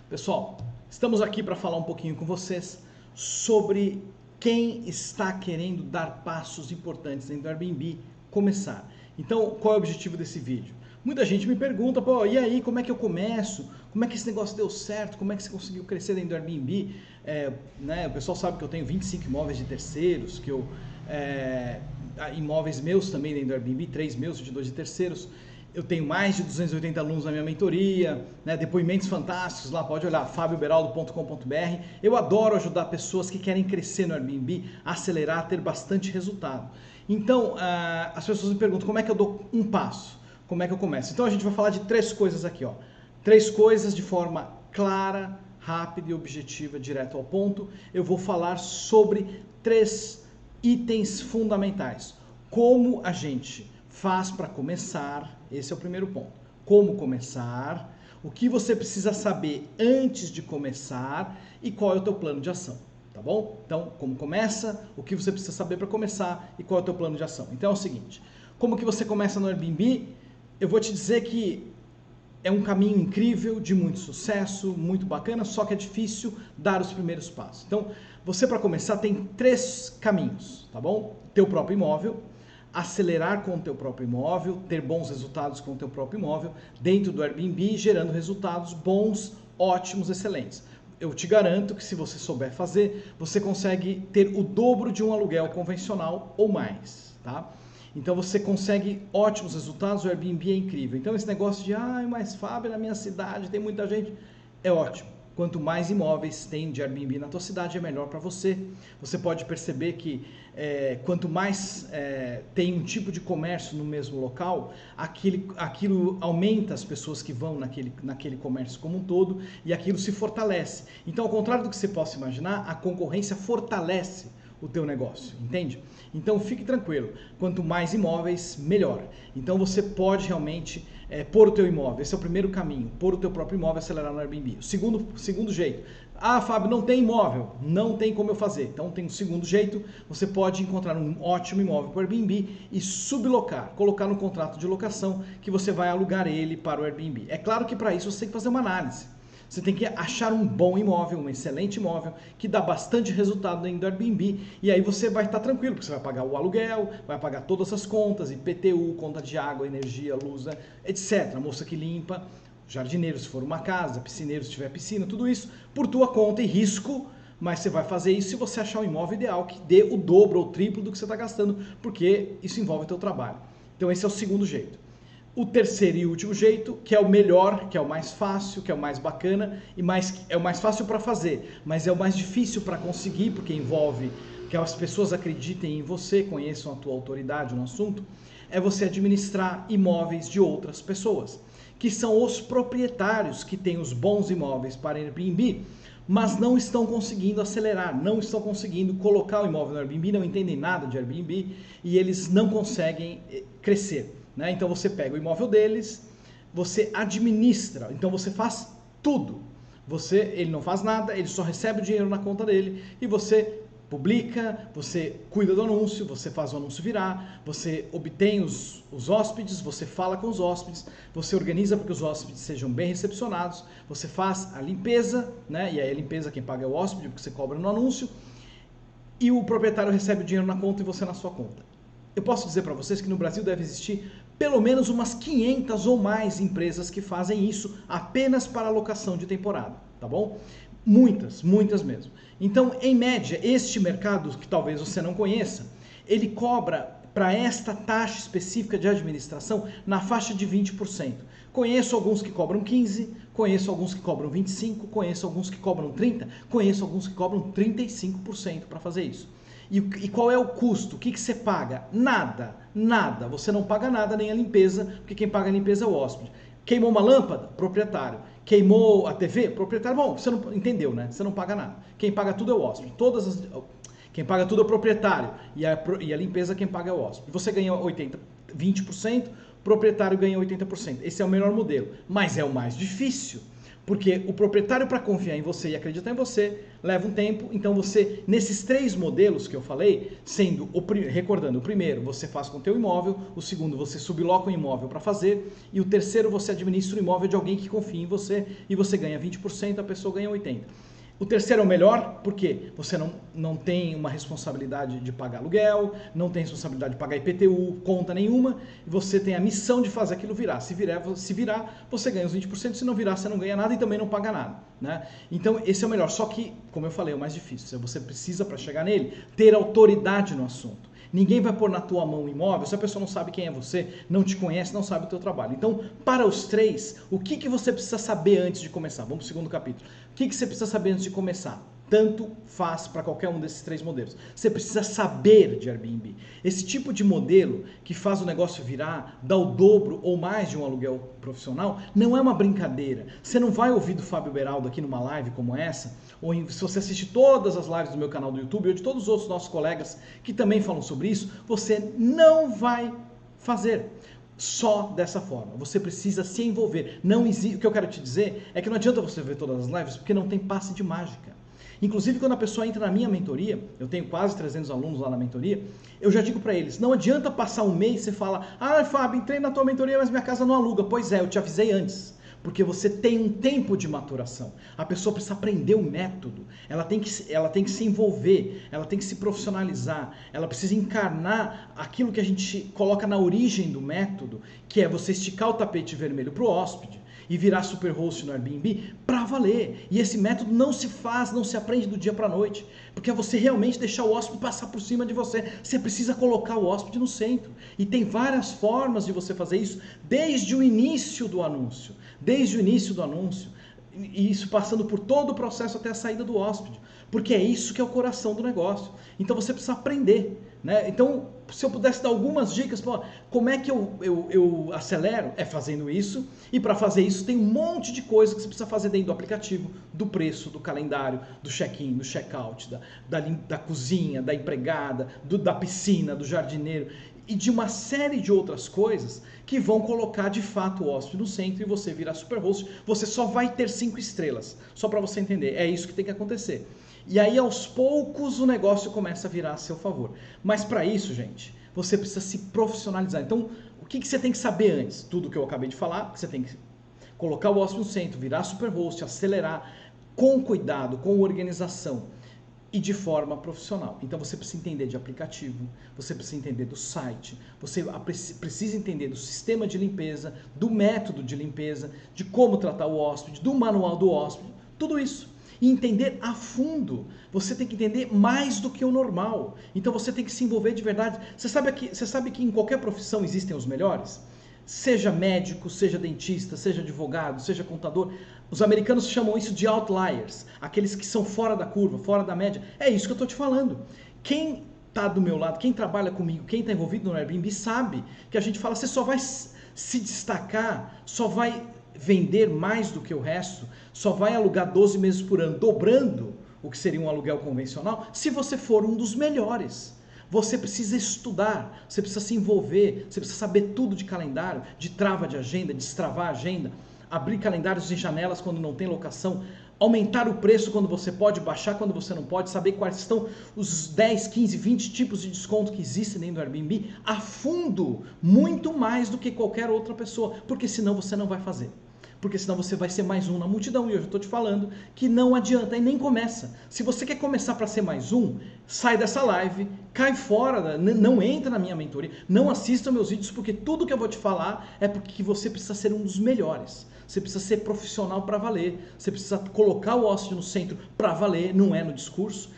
Pessoal, estamos aqui para falar um pouquinho com vocês sobre quem está querendo dar passos importantes dentro do Airbnb começar. Então, qual é o objetivo desse vídeo? Muita gente me pergunta, pô, e aí, como é que eu começo? Como é que esse negócio deu certo? Como é que você conseguiu crescer dentro do Airbnb? O pessoal sabe que eu tenho 25 imóveis de terceiros, que imóveis meus também dentro do Airbnb, 3 meus, 22 de terceiros. Eu tenho mais de 280 alunos na minha mentoria, depoimentos fantásticos, lá pode olhar, fabioberaldo.com.br. Eu adoro ajudar pessoas que querem crescer no Airbnb, acelerar, ter bastante resultado. Então, as pessoas me perguntam, como é que eu dou um passo? Como é que eu começo? Então, a gente vai falar de 3 coisas aqui, ó. 3 coisas de forma clara, rápida e objetiva, direto ao ponto. Eu vou falar sobre 3 itens fundamentais. Como a gente faz para começar, esse é o primeiro ponto. Como começar, o que você precisa saber antes de começar e qual é o teu plano de ação, tá bom? Então, como começa, o que você precisa saber para começar e qual é o teu plano de ação. Então é o seguinte, como que você começa no Airbnb? Eu vou te dizer que é um caminho incrível, de muito sucesso, muito bacana, só que é difícil dar os primeiros passos. Então, você para começar tem 3 caminhos, tá bom? Teu próprio imóvel, acelerar com o teu próprio imóvel, ter bons resultados com o teu próprio imóvel, dentro do Airbnb, gerando resultados bons, ótimos, excelentes. Eu te garanto que se você souber fazer, você consegue ter o dobro de um aluguel convencional ou mais, tá? Então você consegue ótimos resultados, o Airbnb é incrível. Então esse negócio de, mas Fábio, na minha cidade tem muita gente, é ótimo. Quanto mais imóveis tem de Airbnb na tua cidade, é melhor para você. Você pode perceber que quanto mais tem um tipo de comércio no mesmo local, aquilo aumenta as pessoas que vão naquele comércio como um todo e aquilo se fortalece. Então, ao contrário do que você possa imaginar, a concorrência fortalece o teu negócio, entende? Então fique tranquilo, quanto mais imóveis, melhor. Então você pode realmente pôr o teu imóvel, esse é o primeiro caminho, pôr o teu próprio imóvel e acelerar no Airbnb. O segundo jeito, Fábio, não tem imóvel, não tem como eu fazer. Então tem um segundo jeito, você pode encontrar um ótimo imóvel para o Airbnb e sublocar, colocar no contrato de locação que você vai alugar ele para o Airbnb. É claro que para isso você tem que fazer uma análise. Você tem que achar um bom imóvel, um excelente imóvel, que dá bastante resultado dentro do Airbnb, e aí você vai estar tranquilo, porque você vai pagar o aluguel, vai pagar todas as contas, IPTU, conta de água, energia, luz, etc. A moça que limpa, jardineiro se for uma casa, piscineiro se tiver piscina, tudo isso por tua conta e risco, mas você vai fazer isso se você achar um imóvel ideal que dê o dobro ou o triplo do que você está gastando, porque isso envolve o teu trabalho. Então esse é o segundo jeito. O terceiro e último jeito, que é o melhor, que é o mais fácil, que é o mais bacana, é o mais fácil para fazer, mas é o mais difícil para conseguir, porque envolve que as pessoas acreditem em você, conheçam a tua autoridade no assunto, é você administrar imóveis de outras pessoas, que são os proprietários que têm os bons imóveis para Airbnb, mas não estão conseguindo acelerar, não estão conseguindo colocar o imóvel no Airbnb, não entendem nada de Airbnb e eles não conseguem crescer. Então você pega o imóvel deles, você administra, então você faz tudo. Ele não faz nada, ele só recebe o dinheiro na conta dele e você publica, você cuida do anúncio, você faz o anúncio virar, você obtém os hóspedes, você fala com os hóspedes, você organiza para que os hóspedes sejam bem recepcionados, você faz a limpeza, e aí a limpeza quem paga é o hóspede, porque você cobra no anúncio, e o proprietário recebe o dinheiro na conta e você na sua conta. Eu posso dizer para vocês que no Brasil deve existir pelo menos umas 500 ou mais empresas que fazem isso apenas para alocação de temporada, tá bom? Muitas, muitas mesmo. Então, em média, este mercado, que talvez você não conheça, ele cobra para esta taxa específica de administração na faixa de 20%. Conheço alguns que cobram 15%, conheço alguns que cobram 25%, conheço alguns que cobram 30%, conheço alguns que cobram 35% para fazer isso. E qual é o custo? O que você paga? Nada, nada. Você não paga nada, nem a limpeza, porque quem paga a limpeza é o hóspede. Queimou uma lâmpada? Proprietário. Queimou a TV? Proprietário. Bom, você não entendeu, né? Você não paga nada. Quem paga tudo é o hóspede. Quem paga tudo é o proprietário. E a limpeza quem paga é o hóspede. Você ganha 20%, o proprietário ganha 80%. Esse é o melhor modelo, mas é o mais difícil. Porque o proprietário, para confiar em você e acreditar em você, leva um tempo. Então você, nesses 3 modelos que eu falei, sendo, recordando, o primeiro você faz com o teu imóvel, o segundo você subloca o imóvel para fazer, e o terceiro você administra o imóvel de alguém que confia em você e você ganha 20%, a pessoa ganha 80%. O terceiro é o melhor porque você não tem uma responsabilidade de pagar aluguel, não tem responsabilidade de pagar IPTU, conta nenhuma, e você tem a missão de fazer aquilo virar. Se virar, você ganha os 20%, se não virar, você não ganha nada e também não paga nada, né? Então, esse é o melhor. Só que, como eu falei, é o mais difícil. Você precisa, para chegar nele, ter autoridade no assunto. Ninguém vai pôr na tua mão um imóvel se a pessoa não sabe quem é você, não te conhece, não sabe o teu trabalho. Então, para os 3, o que você precisa saber antes de começar? Vamos para o segundo capítulo. O que você precisa saber antes de começar? Tanto faz para qualquer um desses 3 modelos. Você precisa saber de Airbnb. Esse tipo de modelo que faz o negócio virar, dá o dobro ou mais de um aluguel profissional, não é uma brincadeira. Você não vai ouvir do Fábio Beraldo aqui numa live como essa, ou se você assiste todas as lives do meu canal do YouTube ou de todos os outros nossos colegas que também falam sobre isso, você não vai fazer só dessa forma. Você precisa se envolver. Não existe, o que eu quero te dizer é que não adianta você ver todas as lives porque não tem passe de mágica. Inclusive, quando a pessoa entra na minha mentoria, eu tenho quase 300 alunos lá na mentoria, eu já digo para eles, não adianta passar um mês e você fala, Fábio, entrei na tua mentoria, mas minha casa não aluga. Pois é, eu te avisei antes. Porque você tem um tempo de maturação. A pessoa precisa aprender o método, ela tem que se envolver, ela tem que se profissionalizar, ela precisa encarnar aquilo que a gente coloca na origem do método, que é você esticar o tapete vermelho para o hóspede e virar superhost no Airbnb para valer. E esse método não se faz, não se aprende do dia para a noite, porque é você realmente deixar o hóspede passar por cima de você. Você precisa colocar o hóspede no centro. E tem várias formas de você fazer isso desde o início do anúncio. Desde o início do anúncio. E isso passando por todo o processo até a saída do hóspede. Porque é isso que é o coração do negócio. Então você precisa aprender, né? Então, se eu pudesse dar algumas dicas, como é que eu acelero? É fazendo isso. E para fazer isso tem um monte de coisa que você precisa fazer dentro do aplicativo, do preço, do calendário, do check-in, do check-out, da cozinha, da empregada, da piscina, do jardineiro e de uma série de outras coisas que vão colocar de fato o hóspede no centro e você virar superhost. Você só vai ter 5 estrelas, só para você entender. É isso que tem que acontecer. E aí, aos poucos, o negócio começa a virar a seu favor. Mas para isso, gente, você precisa se profissionalizar. Então, o que você tem que saber antes? Tudo que eu acabei de falar, você tem que colocar o hóspede no centro, virar superhost, acelerar com cuidado, com organização e de forma profissional. Então, você precisa entender de aplicativo, você precisa entender do site, você precisa entender do sistema de limpeza, do método de limpeza, de como tratar o hóspede, do manual do hóspede, tudo isso. E entender a fundo. Você tem que entender mais do que o normal. Então você tem que se envolver de verdade. Você sabe que em qualquer profissão existem os melhores? Seja médico, seja dentista, seja advogado, seja contador. Os americanos chamam isso de outliers. Aqueles que são fora da curva, fora da média. É isso que eu estou te falando. Quem está do meu lado, quem trabalha comigo, quem está envolvido no Airbnb sabe que a gente fala, você só vai se destacar, só vai vender mais do que o resto, só vai alugar 12 meses por ano, dobrando o que seria um aluguel convencional, se você for um dos melhores. Você precisa estudar, você precisa se envolver, você precisa saber tudo de calendário, de trava de agenda, de destravar a agenda, abrir calendários e janelas quando não tem locação, aumentar o preço quando você pode, baixar quando você não pode, saber quais estão os 10, 15, 20 tipos de desconto que existem dentro do Airbnb a fundo, muito mais do que qualquer outra pessoa, porque senão você não vai fazer. Porque senão você vai ser mais um na multidão. E eu já estou te falando que não adianta e nem começa. Se você quer começar para ser mais um, sai dessa live, cai fora, não entra na minha mentoria, não assista meus vídeos, porque tudo que eu vou te falar é porque você precisa ser um dos melhores. Você precisa ser profissional para valer. Você precisa colocar o hóspede no centro para valer, não é no discurso.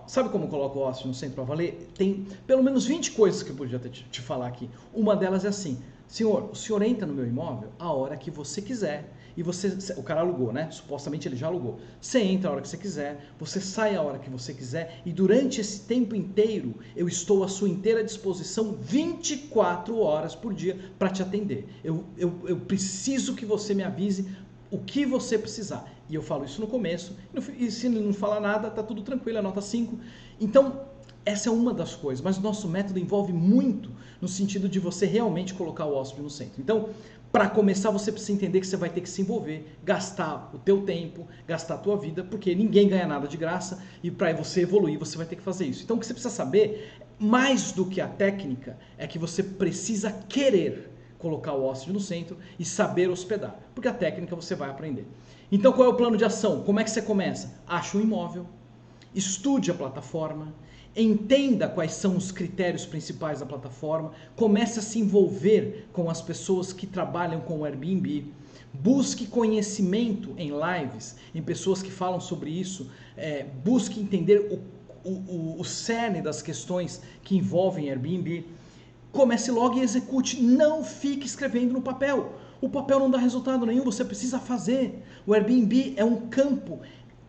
Sabe como coloca o hóspede no centro para valer? Tem pelo menos 20 coisas que eu podia te falar aqui. Uma delas é assim: senhor, o senhor entra no meu imóvel a hora que você quiser. E o cara alugou, né? Supostamente ele já alugou. Você entra a hora que você quiser, você sai a hora que você quiser, e durante esse tempo inteiro eu estou à sua inteira disposição 24 horas por dia para te atender. Eu preciso que você me avise o que você precisar. E eu falo isso no começo, e se ele não falar nada, tá tudo tranquilo, é nota 5. Então, essa é uma das coisas, mas o nosso método envolve muito no sentido de você realmente colocar o hóspede no centro. Então, Para começar, você precisa entender que você vai ter que se envolver, gastar o teu tempo, gastar a tua vida, porque ninguém ganha nada de graça e para você evoluir, você vai ter que fazer isso. Então, o que você precisa saber, mais do que a técnica, é que você precisa querer colocar o hóspede no centro e saber hospedar, porque a técnica você vai aprender. Então, qual é o plano de ação? Como é que você começa? Acha um imóvel, estude a plataforma, entenda quais são os critérios principais da plataforma, comece a se envolver com as pessoas que trabalham com o Airbnb, busque conhecimento em lives, em pessoas que falam sobre isso, busque entender o cerne das questões que envolvem Airbnb, comece logo e execute, não fique escrevendo no papel. O papel não dá resultado nenhum, você precisa fazer. O Airbnb é um campo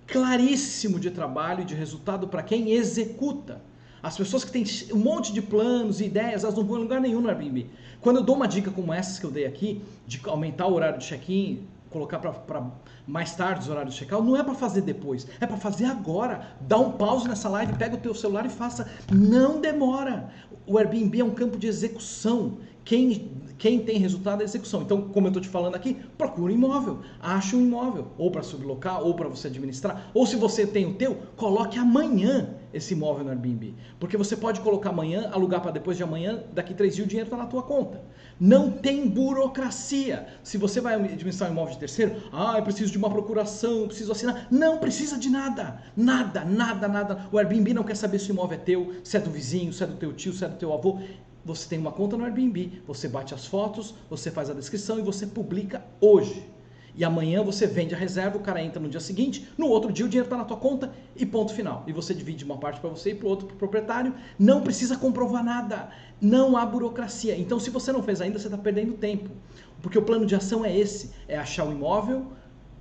claríssimo de trabalho e de resultado para quem executa. As pessoas que têm um monte de planos e ideias, elas não vão em lugar nenhum no Airbnb. Quando eu dou uma dica como essas que eu dei aqui, de aumentar o horário de check-in, colocar para mais tarde o horário de check-out, não é para fazer depois, é para fazer agora. Dá um pause nessa live, pega o teu celular e faça. Não demora. O Airbnb é um campo de execução. Quem tem resultado é execução. Então, como eu estou te falando aqui, procura um imóvel, acha um imóvel, ou para sublocar, ou para você administrar, ou se você tem o teu, coloque amanhã esse imóvel no Airbnb, porque você pode colocar amanhã, alugar para depois de amanhã, daqui 3 dias o dinheiro está na tua conta. Não tem burocracia. Se você vai administrar um imóvel de terceiro, eu preciso de uma procuração, eu preciso assinar. Não precisa de nada. Nada, nada, nada. O Airbnb não quer saber se o imóvel é teu, se é do vizinho, se é do teu tio, se é do teu avô. Você tem uma conta no Airbnb, você bate as fotos, você faz a descrição e você publica hoje. E amanhã você vende a reserva, o cara entra no dia seguinte, no outro dia o dinheiro está na tua conta e ponto final. E você divide uma parte para você e para o outro para o proprietário. Não precisa comprovar nada, não há burocracia. Então se você não fez ainda, você está perdendo tempo. Porque o plano de ação é esse, é achar o imóvel,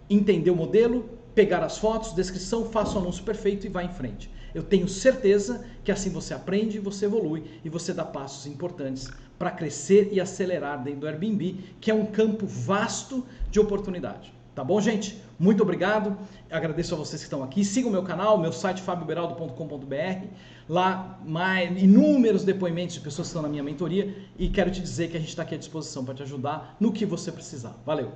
entender o modelo, pegar as fotos, descrição, faça o anúncio perfeito e vá em frente. Eu tenho certeza que assim você aprende, você evolui e você dá passos importantes para crescer e acelerar dentro do Airbnb, que é um campo vasto de oportunidade. Tá bom, gente? Muito obrigado. Agradeço a vocês que estão aqui. Sigam o meu canal, meu site fabioberaldo.com.br. Lá, inúmeros depoimentos de pessoas que estão na minha mentoria e quero te dizer que a gente está aqui à disposição para te ajudar no que você precisar. Valeu!